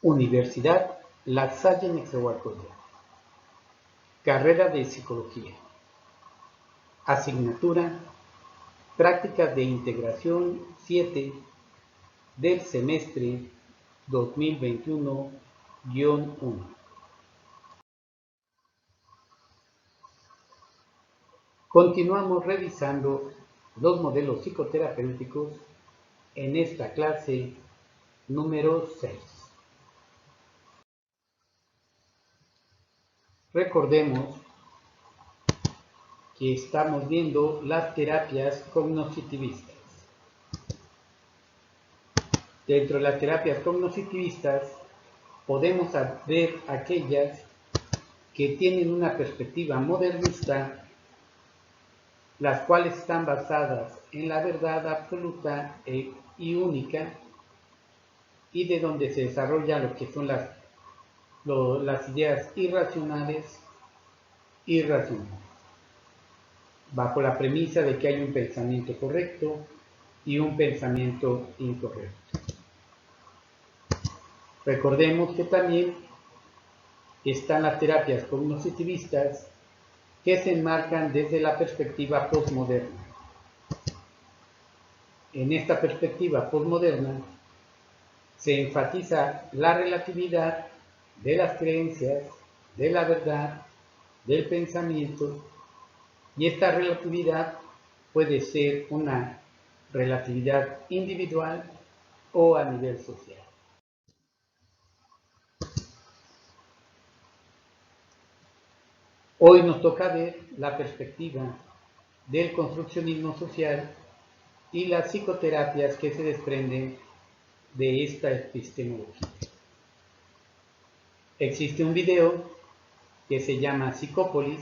Universidad La Salle Nezahualcóyotl. Carrera de Psicología. Asignatura Prácticas de Integración 7 del semestre 2021-1. Continuamos revisando los modelos psicoterapéuticos en esta clase número 6. Recordemos que estamos viendo las terapias cognoscitivistas. Dentro de las terapias cognoscitivistas podemos ver aquellas que tienen una perspectiva modernista, las cuales están basadas en la verdad absoluta y única, y de donde se desarrolla lo que son las ideas irracionales, bajo la premisa de que hay un pensamiento correcto y un pensamiento incorrecto. Recordemos que también están las terapias cognoscitivistas que se enmarcan desde la perspectiva postmoderna. En esta perspectiva postmoderna se enfatiza la relatividad de las creencias, de la verdad, del pensamiento, y esta relatividad puede ser una relatividad individual o a nivel social. Hoy nos toca ver la perspectiva del construccionismo social y las psicoterapias que se desprenden de esta epistemología. Existe un video que se llama Psicópolis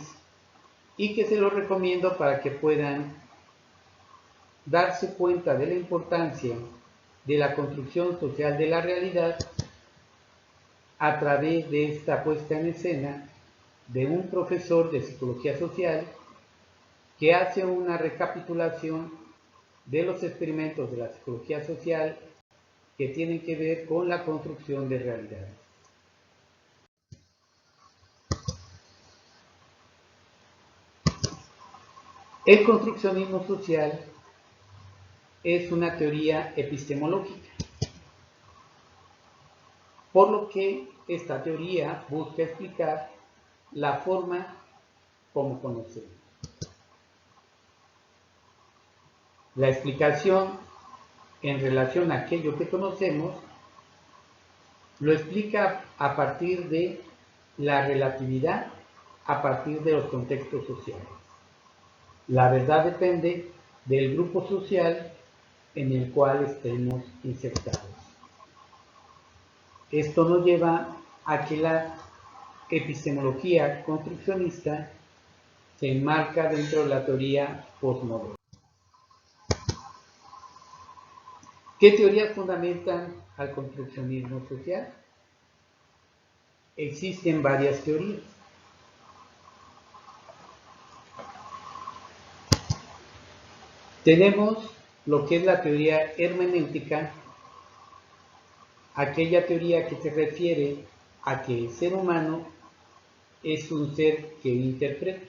y que se lo recomiendo para que puedan darse cuenta de la importancia de la construcción social de la realidad a través de esta puesta en escena de un profesor de psicología social que hace una recapitulación de los experimentos de la psicología social que tienen que ver con la construcción de realidades. El construccionismo social es una teoría epistemológica, por lo que esta teoría busca explicar la forma como conocemos. La explicación en relación a aquello que conocemos lo explica a partir de la relatividad, a partir de los contextos sociales. La verdad depende del grupo social en el cual estemos insertados. Esto nos lleva a que la epistemología construccionista se enmarca dentro de la teoría postmoderna. ¿Qué teorías fundamentan al construccionismo social? Existen varias teorías. Tenemos lo que es la teoría hermenéutica, aquella teoría que se refiere a que el ser humano es un ser que interpreta.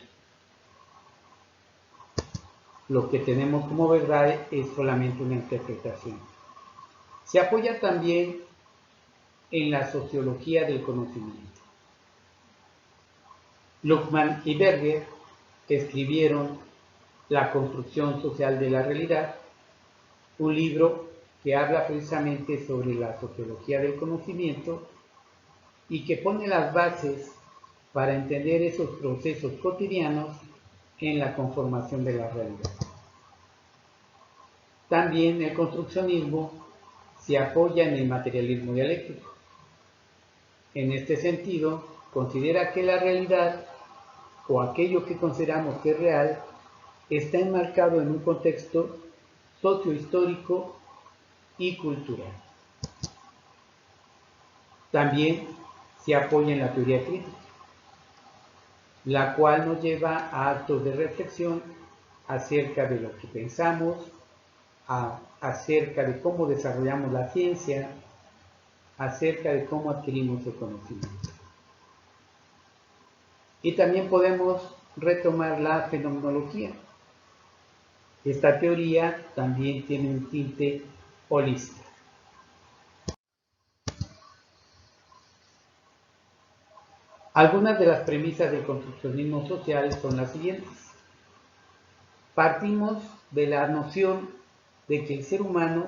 Lo que tenemos como verdad es solamente una interpretación. Se apoya también en la sociología del conocimiento. Luhmann y Berger escribieron La construcción social de la realidad, un libro que habla precisamente sobre la sociología del conocimiento y que pone las bases para entender esos procesos cotidianos en la conformación de la realidad. También el construccionismo se apoya en el materialismo dialéctico. En este sentido, considera que la realidad o aquello que consideramos que es real está enmarcado en un contexto sociohistórico y cultural. También se apoya en la teoría crítica, la cual nos lleva a actos de reflexión acerca de lo que pensamos, acerca de cómo desarrollamos la ciencia, acerca de cómo adquirimos el conocimiento. Y también podemos retomar la fenomenología. Esta teoría también tiene un tinte holístico. Algunas de las premisas del construccionismo social son las siguientes. Partimos de la noción de que el ser humano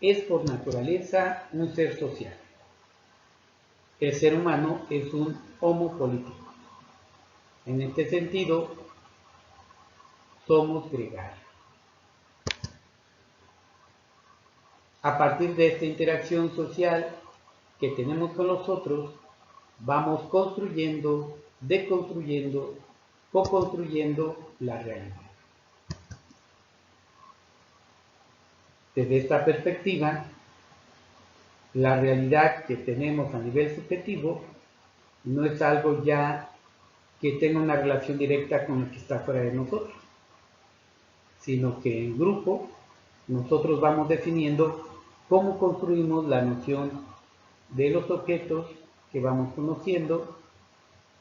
es por naturaleza un ser social. El ser humano es un homo político. En este sentido, somos gregarios. A partir de esta interacción social que tenemos con los otros, vamos construyendo, deconstruyendo, co-construyendo la realidad. Desde esta perspectiva, la realidad que tenemos a nivel subjetivo no es algo ya que tenga una relación directa con el que está fuera de nosotros, sino que en grupo nosotros vamos definiendo cómo construimos la noción de los objetos que vamos conociendo,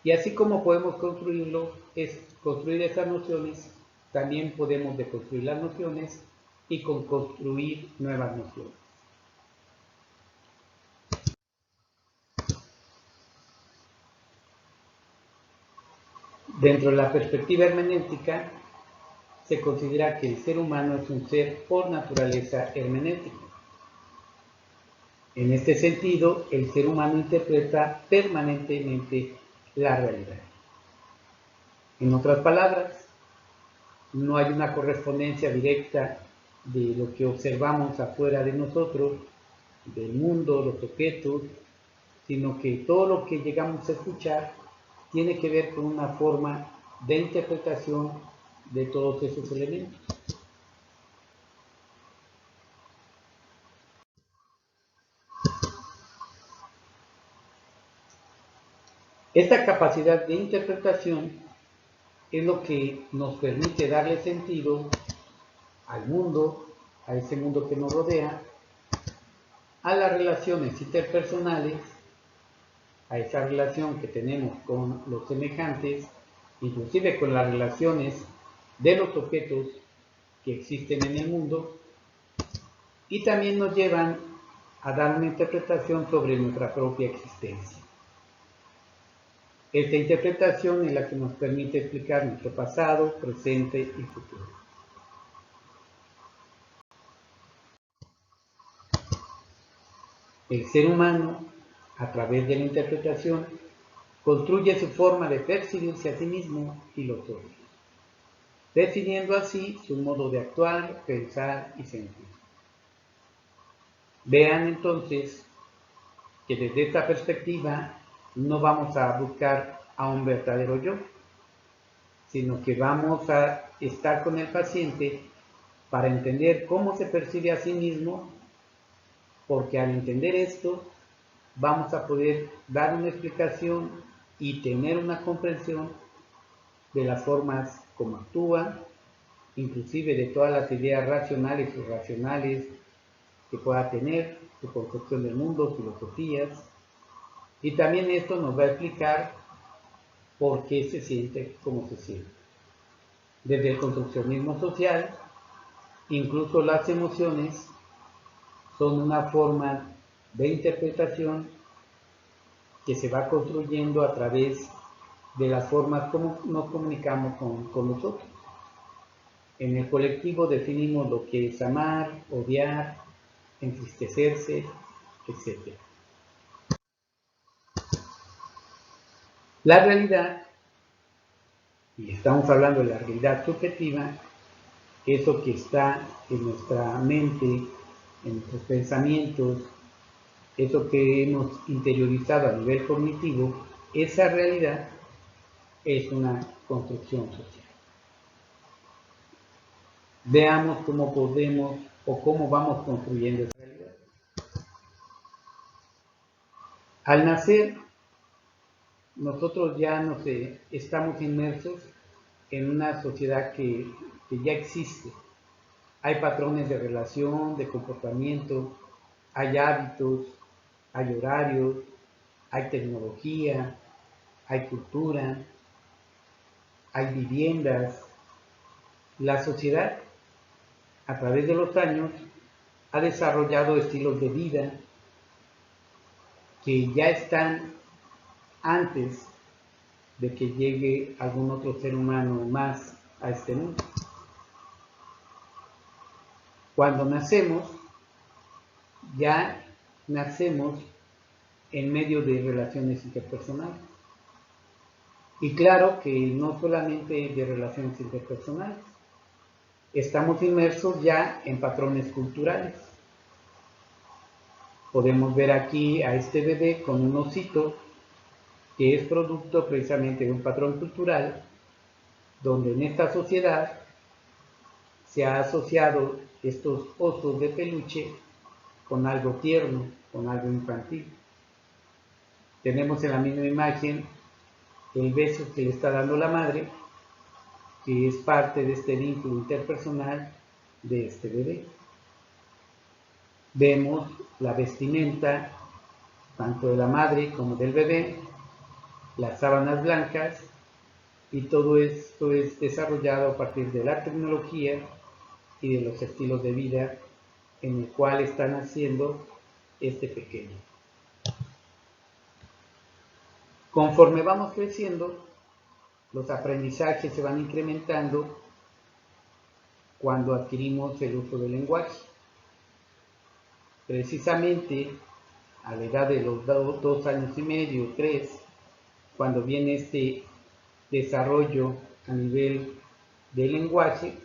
y así como podemos construir esas nociones, también podemos deconstruir las nociones y construir nuevas nociones. Dentro de la perspectiva hermenéutica, se considera que el ser humano es un ser por naturaleza hermenéutico. En este sentido, el ser humano interpreta permanentemente la realidad. En otras palabras, no hay una correspondencia directa de lo que observamos afuera de nosotros, del mundo, los objetos, sino que todo lo que llegamos a escuchar tiene que ver con una forma de interpretación de todos esos elementos. Esta capacidad de interpretación es lo que nos permite darle sentido al mundo, a ese mundo que nos rodea, a las relaciones interpersonales, a esa relación que tenemos con los semejantes, inclusive con las relaciones de los objetos que existen en el mundo, y también nos llevan a dar una interpretación sobre nuestra propia existencia. Esta interpretación es la que nos permite explicar nuestro pasado, presente y futuro. El ser humano, a través de la interpretación, construye su forma de percibirse a sí mismo y los otros, definiendo así su modo de actuar, pensar y sentir. Vean entonces que desde esta perspectiva no vamos a buscar a un verdadero yo, sino que vamos a estar con el paciente para entender cómo se percibe a sí mismo, porque al entender esto vamos a poder dar una explicación y tener una comprensión de las formas como actúa, inclusive de todas las ideas racionales o irracionales que pueda tener, su concepción del mundo, filosofías, y también esto nos va a explicar por qué se siente como se siente. Desde el construccionismo social, incluso las emociones son una forma de interpretación que se va construyendo a través de las formas como nos comunicamos con los otros. En el colectivo definimos lo que es amar, odiar, entristecerse, etc. La realidad, y estamos hablando de la realidad subjetiva, eso que está en nuestra mente, en nuestros pensamientos, eso que hemos interiorizado a nivel cognitivo, esa realidad es una construcción social. Veamos cómo podemos o cómo vamos construyendo esa realidad. Al nacer, nosotros ya estamos inmersos en una sociedad que ya existe. Hay patrones de relación, de comportamiento, hay hábitos, hay horarios, hay tecnología, hay cultura, hay viviendas. La sociedad, a través de los años, ha desarrollado estilos de vida que ya están antes de que llegue algún otro ser humano más a este mundo. Cuando nacemos, ya nacemos en medio de relaciones interpersonales. Y claro que no solamente de relaciones interpersonales, estamos inmersos ya en patrones culturales. Podemos ver aquí a este bebé con un osito que es producto precisamente de un patrón cultural donde en esta sociedad se ha asociado estos osos de peluche con algo tierno, con algo infantil. Tenemos en la misma imagen el beso que le está dando la madre, que es parte de este vínculo interpersonal de este bebé. Vemos la vestimenta tanto de la madre como del bebé, las sábanas blancas, y todo esto es desarrollado a partir de la tecnología y de los estilos de vida en el cual están haciendo este pequeño. Conforme vamos creciendo, los aprendizajes se van incrementando cuando adquirimos el uso del lenguaje. Precisamente a la edad de los 2 años y medio, 3, cuando viene este desarrollo a nivel del lenguaje,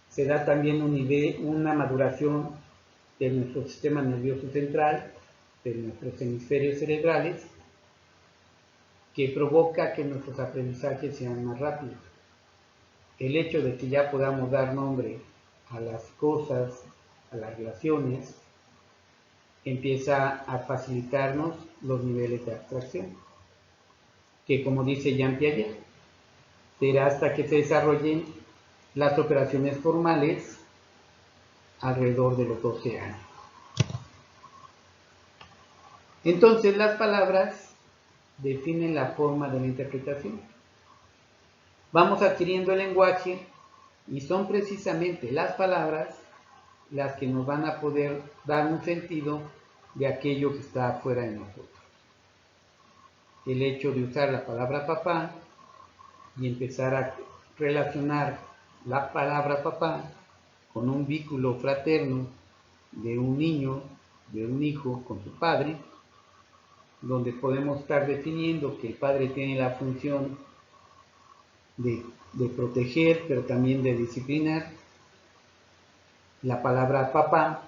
se da también una maduración de nuestro sistema nervioso central, de nuestros hemisferios cerebrales, que provoca que nuestros aprendizajes sean más rápidos. El hecho de que ya podamos dar nombre a las cosas, a las relaciones, empieza a facilitarnos los niveles de abstracción, que como dice Jean Piaget, será hasta que se desarrollen las operaciones formales alrededor de los 12 años. Entonces las palabras definen la forma de la interpretación. Vamos adquiriendo el lenguaje y son precisamente las palabras las que nos van a poder dar un sentido de aquello que está afuera de nosotros. El hecho de usar la palabra papá y empezar a relacionar la palabra papá con un vínculo fraterno de un niño, de un hijo con su padre, donde podemos estar definiendo que el padre tiene la función de proteger, pero también de disciplinar. La palabra papá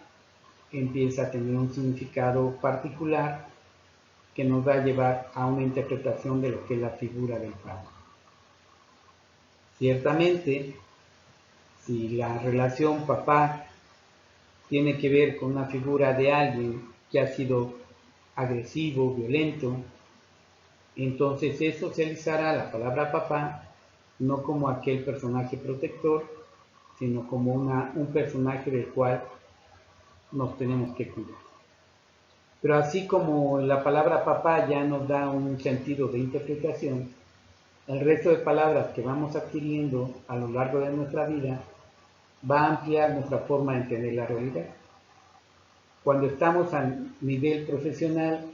empieza a tener un significado particular que nos va a llevar a una interpretación de lo que es la figura del padre. Ciertamente, si la relación papá tiene que ver con una figura de alguien que ha sido agresivo, violento, entonces se socializará la palabra papá no como aquel personaje protector, sino como un personaje del cual nos tenemos que cuidar. Pero así como la palabra papá ya nos da un sentido de interpretación, el resto de palabras que vamos adquiriendo a lo largo de nuestra vida va a ampliar nuestra forma de entender la realidad. Cuando estamos a nivel profesional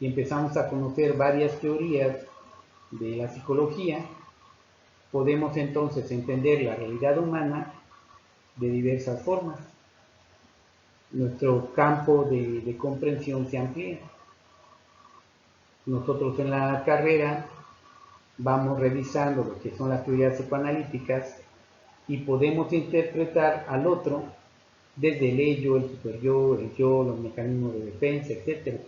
y empezamos a conocer varias teorías de la psicología, podemos entonces entender la realidad humana de diversas formas. Nuestro campo de comprensión se amplía. Nosotros en la carrera vamos revisando lo que son las teorías psicoanalíticas y podemos interpretar al otro desde el ello, el superyo, el yo, los mecanismos de defensa, etc.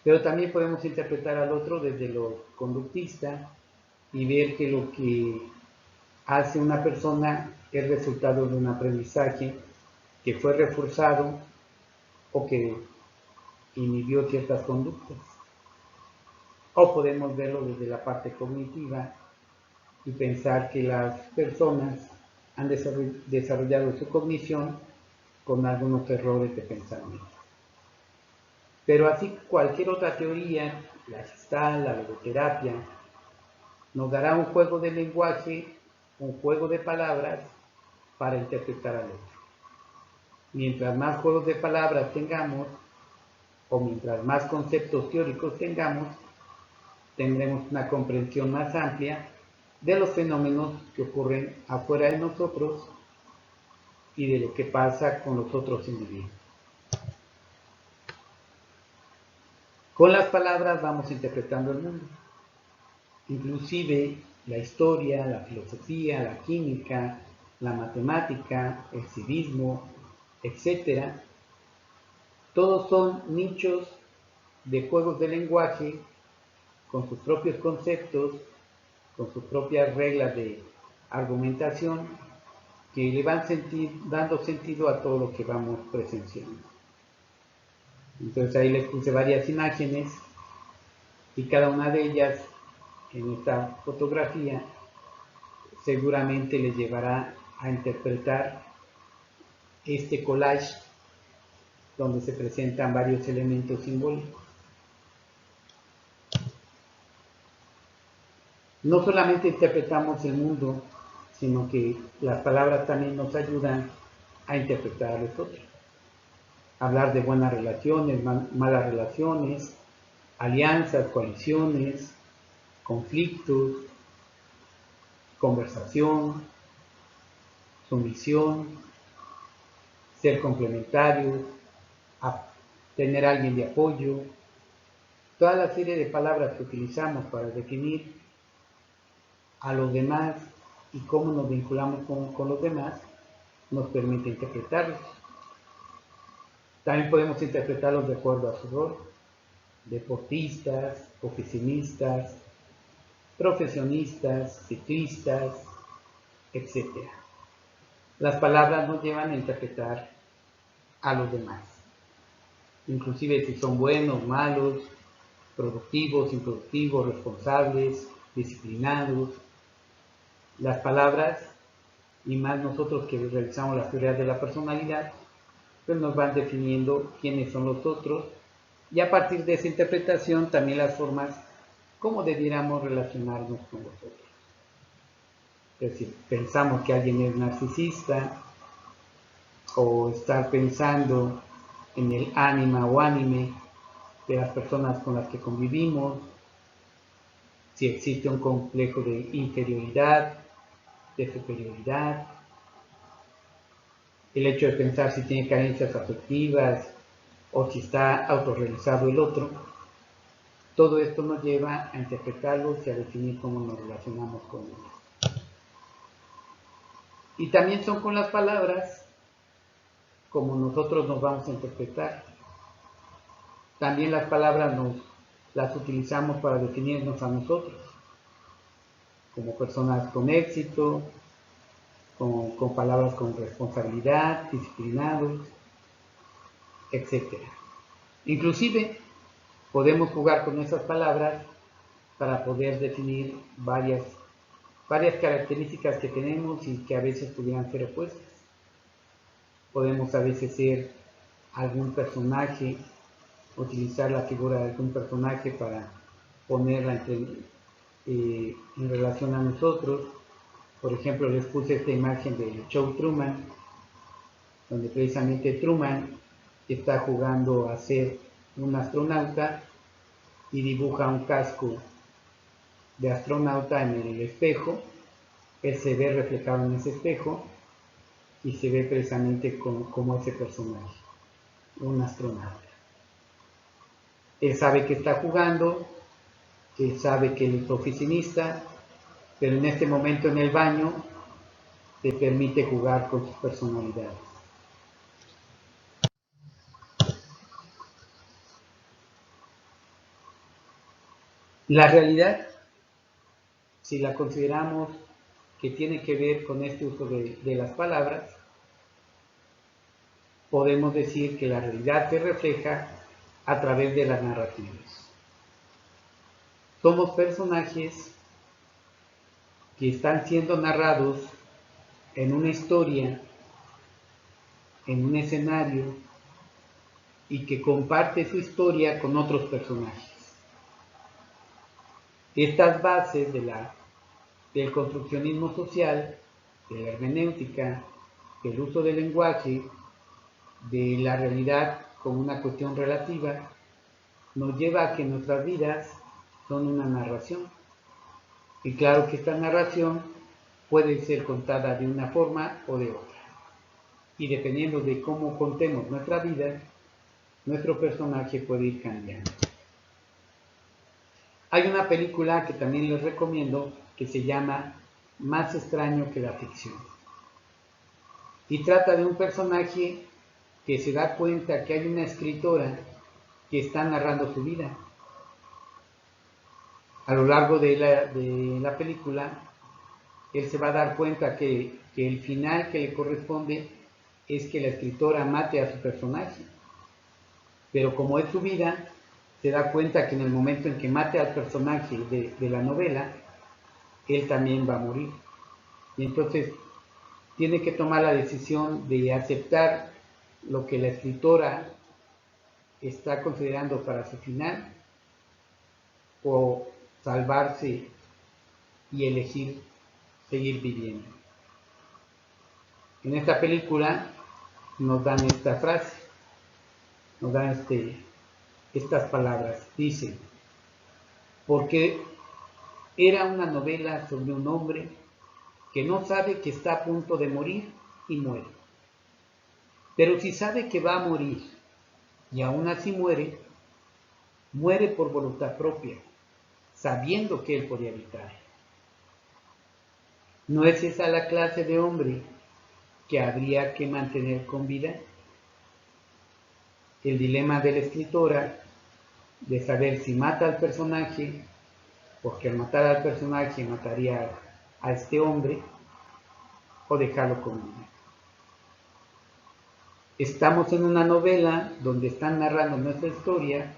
Pero también podemos interpretar al otro desde lo conductista y ver que lo que hace una persona es resultado de un aprendizaje que fue reforzado o que inhibió ciertas conductas. O podemos verlo desde la parte cognitiva y pensar que las personas han desarrollado su cognición con algunos errores de pensamiento. Pero así cualquier otra teoría, la Gestalt, la logoterapia, nos dará un juego de lenguaje, un juego de palabras para interpretar al otro. Mientras más juegos de palabras tengamos, o mientras más conceptos teóricos tengamos, tendremos una comprensión más amplia de los fenómenos que ocurren afuera de nosotros y de lo que pasa con los otros individuos. Con las palabras vamos interpretando el mundo. Inclusive la historia, la filosofía, la química, la matemática, el civismo, etc. Todos son nichos de juegos de lenguaje con sus propios conceptos, con sus propias reglas de argumentación que le van dando sentido a todo lo que vamos presenciando. Entonces ahí les puse varias imágenes y cada una de ellas en esta fotografía seguramente les llevará a interpretar este collage donde se presentan varios elementos simbólicos. No solamente interpretamos el mundo, sino que las palabras también nos ayudan a interpretar a los otros. Hablar de buenas relaciones, malas relaciones, alianzas, coaliciones, conflictos, conversación, sumisión, ser complementarios, tener a alguien de apoyo. Toda la serie de palabras que utilizamos para definir a los demás y cómo nos vinculamos con los demás nos permite interpretarlos. También podemos interpretarlos de acuerdo a su rol: deportistas, oficinistas, profesionistas, ciclistas, etc. Las palabras nos llevan a interpretar a los demás, inclusive si son buenos, malos, productivos, improductivos, responsables, disciplinados. Las palabras, y más nosotros que realizamos las teorías de la personalidad, pues nos van definiendo quiénes son los otros, y a partir de esa interpretación también las formas como debiéramos relacionarnos con los otros. Es decir, pensamos que alguien es narcisista, o estar pensando en el ánima o ánime de las personas con las que convivimos, si existe un complejo de inferioridad, de superioridad, el hecho de pensar si tiene carencias afectivas o si está autorrealizado el otro. Todo esto nos lleva a interpretarlos y a definir cómo nos relacionamos con ellos. Y también son con las palabras como nosotros nos vamos a interpretar. También las palabras las utilizamos para definirnos a nosotros, como personas con éxito, con palabras con responsabilidad, disciplinados, etc. Inclusive podemos jugar con esas palabras para poder definir varias características que tenemos y que a veces pudieran ser opuestas. Podemos a veces ser algún personaje, utilizar la figura de algún personaje para ponerla en relación a nosotros. Por ejemplo, les puse esta imagen del show Truman, donde precisamente Truman está jugando a ser un astronauta y dibuja un casco de astronauta en el espejo. Él se ve reflejado en ese espejo y se ve precisamente como ese personaje, un astronauta. Él sabe que está jugando, él sabe que él es oficinista, pero en este momento en el baño le permite jugar con sus personalidades. La realidad, si la consideramos que tiene que ver con este uso de las palabras, podemos decir que la realidad se refleja a través de las narrativas. Somos personajes que están siendo narrados en una historia, en un escenario, y que comparte su historia con otros personajes. Estas bases del construccionismo social, de la hermenéutica, del uso del lenguaje, de la realidad como una cuestión relativa, nos lleva a que nuestras vidas son una narración. Y claro que esta narración puede ser contada de una forma o de otra. Y dependiendo de cómo contemos nuestra vida, nuestro personaje puede ir cambiando. Hay una película que también les recomiendo que se llama Más extraño que la ficción. Y trata de un personaje que se da cuenta que hay una escritora que está narrando su vida. A lo largo de la película, él se va a dar cuenta que el final que le corresponde es que la escritora mate a su personaje. Pero como es su vida, se da cuenta que en el momento en que mate al personaje de la novela, él también va a morir. Y entonces tiene que tomar la decisión de aceptar lo que la escritora está considerando para su final, o salvarse y elegir seguir viviendo. En esta película nos dan esta frase, nos dan estas palabras. Dice, porque era una novela sobre un hombre que no sabe que está a punto de morir y muere. Pero si sabe que va a morir y aún así muere, muere por voluntad propia, sabiendo que él podía evitar. ¿No es esa la clase de hombre que habría que mantener con vida? El dilema de la escritora de saber si mata al personaje, porque al matar al personaje mataría a este hombre, o dejarlo con vida. Estamos en una novela donde están narrando nuestra historia,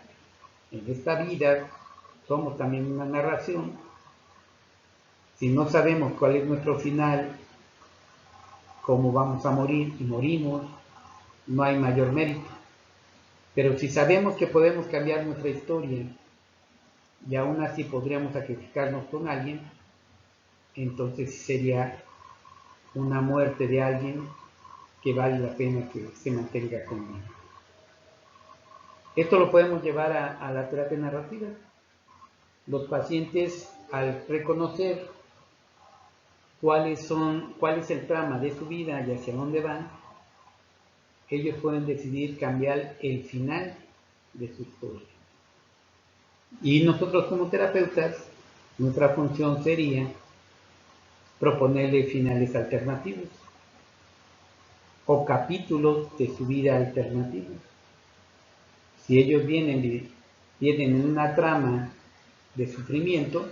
en esta vida somos también una narración. Si no sabemos cuál es nuestro final, cómo vamos a morir y morimos, no hay mayor mérito. Pero si sabemos que podemos cambiar nuestra historia y aún así podríamos sacrificarnos con alguien, entonces sería una muerte de alguien que vale la pena que se mantenga con vida. Esto lo podemos llevar a la terapia narrativa. Los pacientes, al reconocer cuál es el trama de su vida y hacia dónde van, ellos pueden decidir cambiar el final de su historia. Y nosotros como terapeutas, nuestra función sería proponerle finales alternativos o capítulos de su vida alternativos. Si ellos vienen en una trama de sufrimiento,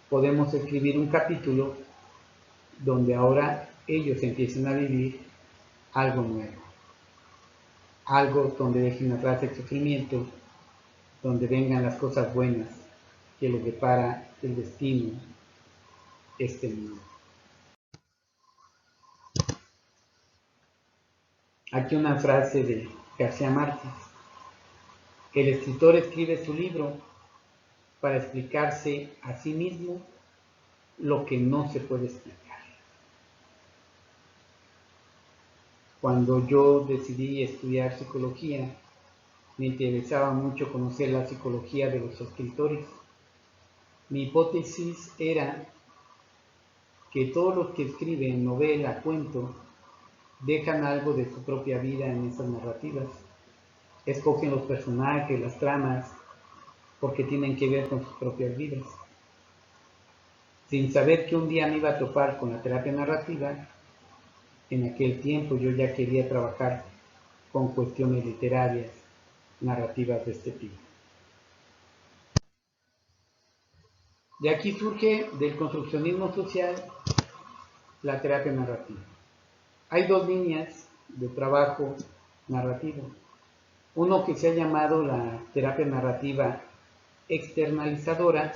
podemos escribir un capítulo donde ahora ellos empiecen a vivir algo nuevo, algo donde dejen atrás el sufrimiento, donde vengan las cosas buenas que les depara el destino, este mundo. Aquí una frase de García Márquez. El escritor escribe su libro para explicarse a sí mismo lo que no se puede explicar. Cuando yo decidí estudiar psicología, me interesaba mucho conocer la psicología de los escritores. Mi hipótesis era que todos los que escriben novela, cuento, dejan algo de su propia vida en esas narrativas. Escogen los personajes, las tramas, porque tienen que ver con sus propias vidas. Sin saber que un día me iba a topar con la terapia narrativa, en aquel tiempo yo ya quería trabajar con cuestiones literarias, narrativas de este tipo. De aquí surge del construccionismo social la terapia narrativa. Hay dos líneas de trabajo narrativo. Uno que se ha llamado la terapia narrativa externalizadora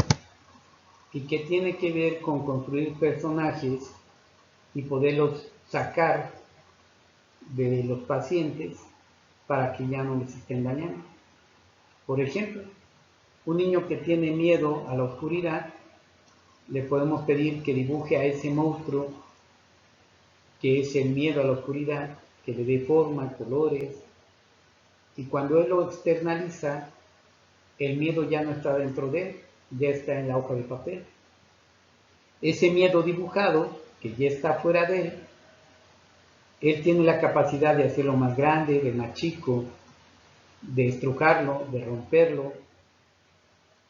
y que tiene que ver con construir personajes y poderlos sacar de los pacientes para que ya no les estén dañando. Por ejemplo, un niño que tiene miedo a la oscuridad, le podemos pedir que dibuje a ese monstruo que es el miedo a la oscuridad, que le dé forma, colores, y cuando él lo externaliza, el miedo ya no está dentro de él, ya está en la hoja de papel. Ese miedo dibujado, que ya está fuera de él tiene la capacidad de hacerlo más grande, de más chico, de estrujarlo, de romperlo,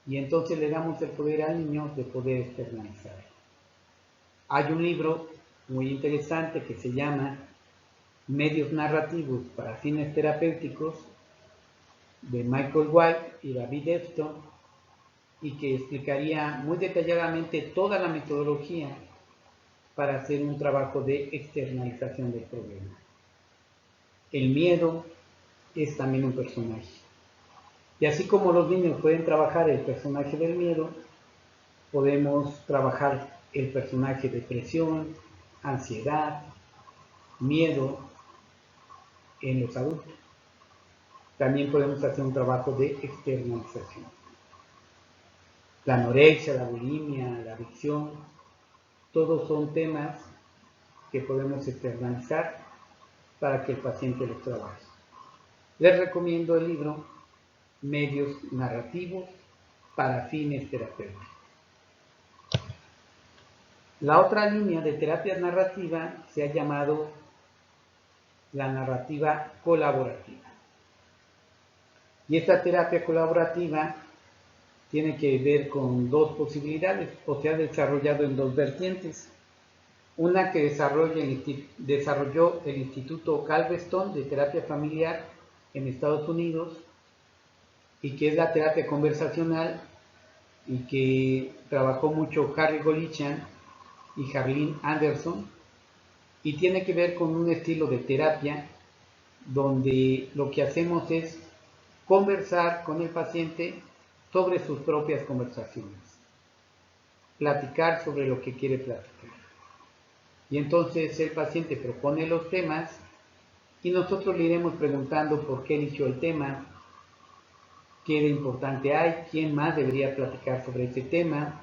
y entonces le damos el poder al niño de poder externalizarlo. Hay un libro muy interesante que se llama Medios narrativos para fines terapéuticos, de Michael White y David Epstein, y que explicaría muy detalladamente toda la metodología para hacer un trabajo de externalización del problema. El miedo es también un personaje. Y así como los niños pueden trabajar el personaje del miedo, podemos trabajar el personaje de depresión, ansiedad, miedo en los adultos. También podemos hacer un trabajo de externalización. La anorexia, la bulimia, la adicción, todos son temas que podemos externalizar para que el paciente los trabaje. Les recomiendo el libro Medios narrativos para fines terapéuticos. La otra línea de terapia narrativa se ha llamado la narrativa colaborativa. Y esta terapia colaborativa tiene que ver con dos posibilidades, o se ha desarrollado en dos vertientes. Una que desarrolló el Instituto Galveston de Terapia Familiar en Estados Unidos, y que es la terapia conversacional, y que trabajó mucho Harry Golichan y Harlene Anderson, y tiene que ver con un estilo de terapia donde lo que hacemos es conversar con el paciente sobre sus propias conversaciones, platicar sobre lo que quiere platicar. Y entonces el paciente propone los temas y nosotros le iremos preguntando por qué eligió el tema, qué de importante hay, quién más debería platicar sobre ese tema,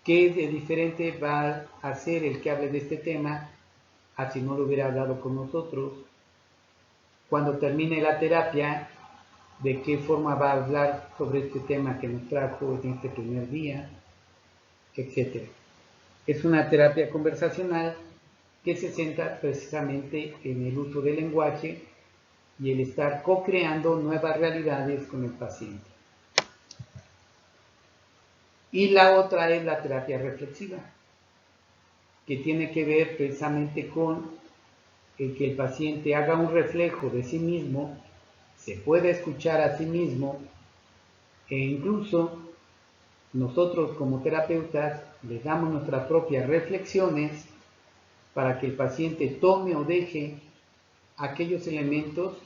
qué de diferente va a ser el que hable de este tema a si no lo hubiera hablado con nosotros. Cuando termine la terapia, de qué forma va a hablar sobre este tema que nos trajo en este primer día, etc. Es una terapia conversacional que se centra precisamente en el uso del lenguaje y el estar co-creando nuevas realidades con el paciente. Y la otra es la terapia reflexiva, que tiene que ver precisamente con el que el paciente haga un reflejo de sí mismo, se pueda escuchar a sí mismo, e incluso nosotros como terapeutas les damos nuestras propias reflexiones para que el paciente tome o deje aquellos elementos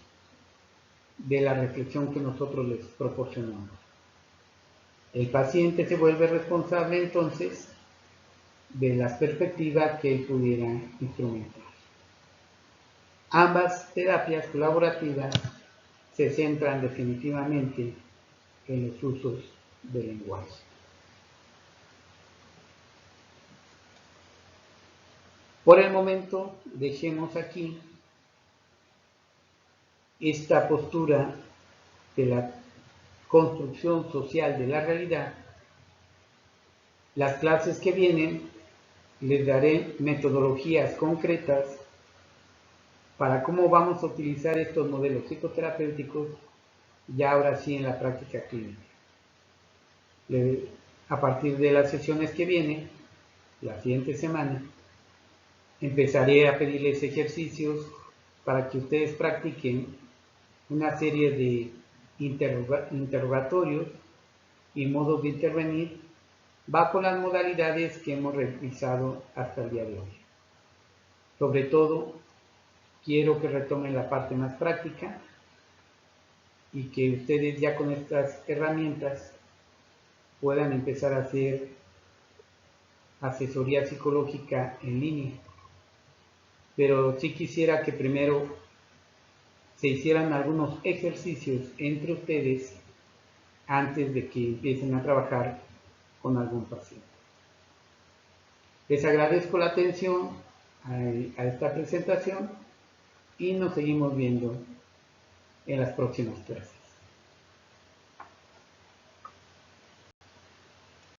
de la reflexión que nosotros les proporcionamos. El paciente se vuelve responsable entonces de las perspectivas que él pudiera instrumentar. Ambas terapias colaborativas se centran definitivamente en los usos del lenguaje. Por el momento, dejemos aquí esta postura de la construcción social de la realidad. Las clases que vienen les daré metodologías concretas para cómo vamos a utilizar estos modelos psicoterapéuticos ya ahora sí en la práctica clínica. A partir de las sesiones que vienen, la siguiente semana, empezaré a pedirles ejercicios para que ustedes practiquen una serie de interrogatorios y modos de intervenir bajo las modalidades que hemos revisado hasta el día de hoy. Sobre todo, quiero que retomen la parte más práctica y que ustedes ya con estas herramientas puedan empezar a hacer asesoría psicológica en línea. Pero sí quisiera que primero se hicieran algunos ejercicios entre ustedes antes de que empiecen a trabajar con algún paciente. Les agradezco la atención a esta presentación y nos seguimos viendo en las próximas clases.